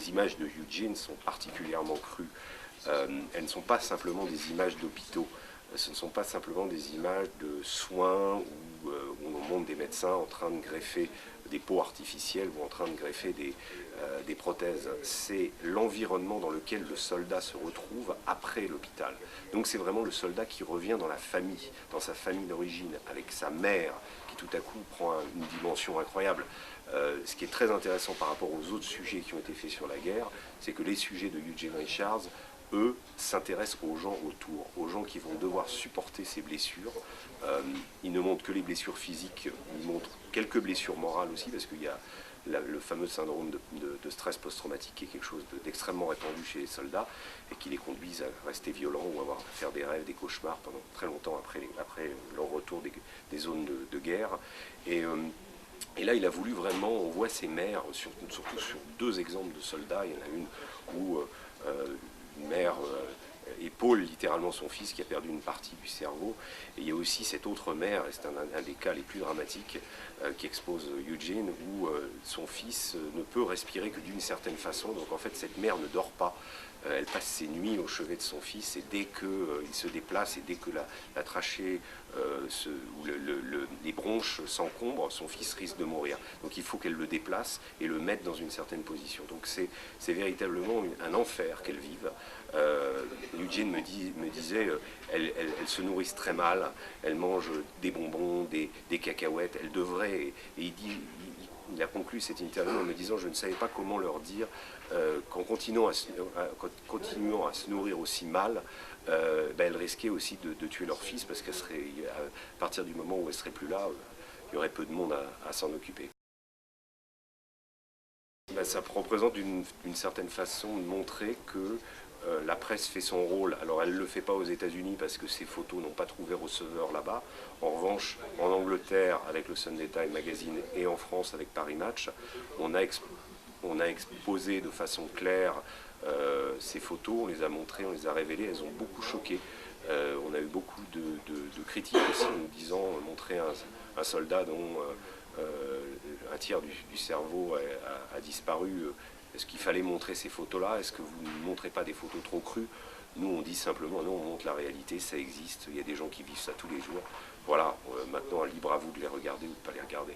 les images de Eugene sont particulièrement crues. Elles ne sont pas simplement des images d'hôpitaux, ce ne sont pas simplement des images de soins où on montre des médecins en train de greffer des peaux artificielles ou en train de greffer des prothèses. C'est l'environnement dans lequel le soldat se retrouve après l'hôpital. Donc c'est vraiment le soldat qui revient dans la famille, dans sa famille d'origine, avec sa mère, qui tout à coup prend une dimension incroyable. Ce qui est très intéressant par rapport aux autres sujets qui ont été faits sur la guerre, c'est que les sujets de Eugene Richards, eux, s'intéressent aux gens autour, aux gens qui vont devoir supporter ces blessures. Ils ne montrent que les blessures physiques, ils montrent quelques blessures morales aussi, parce qu'il y a le fameux syndrome de stress post-traumatique qui est quelque chose d'extrêmement répandu chez les soldats et qui les conduisent à rester violents ou à faire des rêves, des cauchemars pendant très longtemps après leur retour des zones de guerre. Et là, il a voulu vraiment, on voit ces mères, surtout sur deux exemples de soldats. Il y en a une où une mère épaule littéralement son fils qui a perdu une partie du cerveau. Et il y a aussi cette autre mère, et c'est un des cas les plus dramatiques, qui expose Eugene, où son fils ne peut respirer que d'une certaine façon. Donc en fait, cette mère ne dort pas. Elle passe ses nuits au chevet de son fils et dès qu'il se déplace et dès que la trachée ou les bronches s'encombrent, son fils risque de mourir. Donc il faut qu'elle le déplace et le mette dans une certaine position. Donc c'est véritablement un enfer qu'elle vive. Eugene me disait, elles se nourrissent très mal, elles mangent des bonbons, des cacahuètes, elles devraient, et il a conclu cette interview en me disant, je ne savais pas comment leur dire qu'en continuant à se nourrir aussi mal, elles risquaient aussi de tuer leur fils, parce qu'à partir du moment où elles ne seraient plus là, il y aurait peu de monde à s'en occuper. Ça représente d'une certaine façon de montrer que la presse fait son rôle. Alors elle ne le fait pas aux États-Unis parce que ces photos n'ont pas trouvé receveur là-bas. En revanche, en Angleterre avec le Sunday Times Magazine et en France avec Paris Match, on a exposé de façon claire ces photos, on les a montrées, on les a révélées, elles ont beaucoup choqué. On a eu beaucoup de critiques aussi nous disant montrer un soldat dont un tiers du cerveau a disparu. Est-ce qu'il fallait montrer ces photos-là? Est-ce que vous ne montrez pas des photos trop crues? Nous, on dit simplement, non, on montre la réalité, ça existe, il y a des gens qui vivent ça tous les jours. Voilà, maintenant, libre à vous de les regarder ou de ne pas les regarder.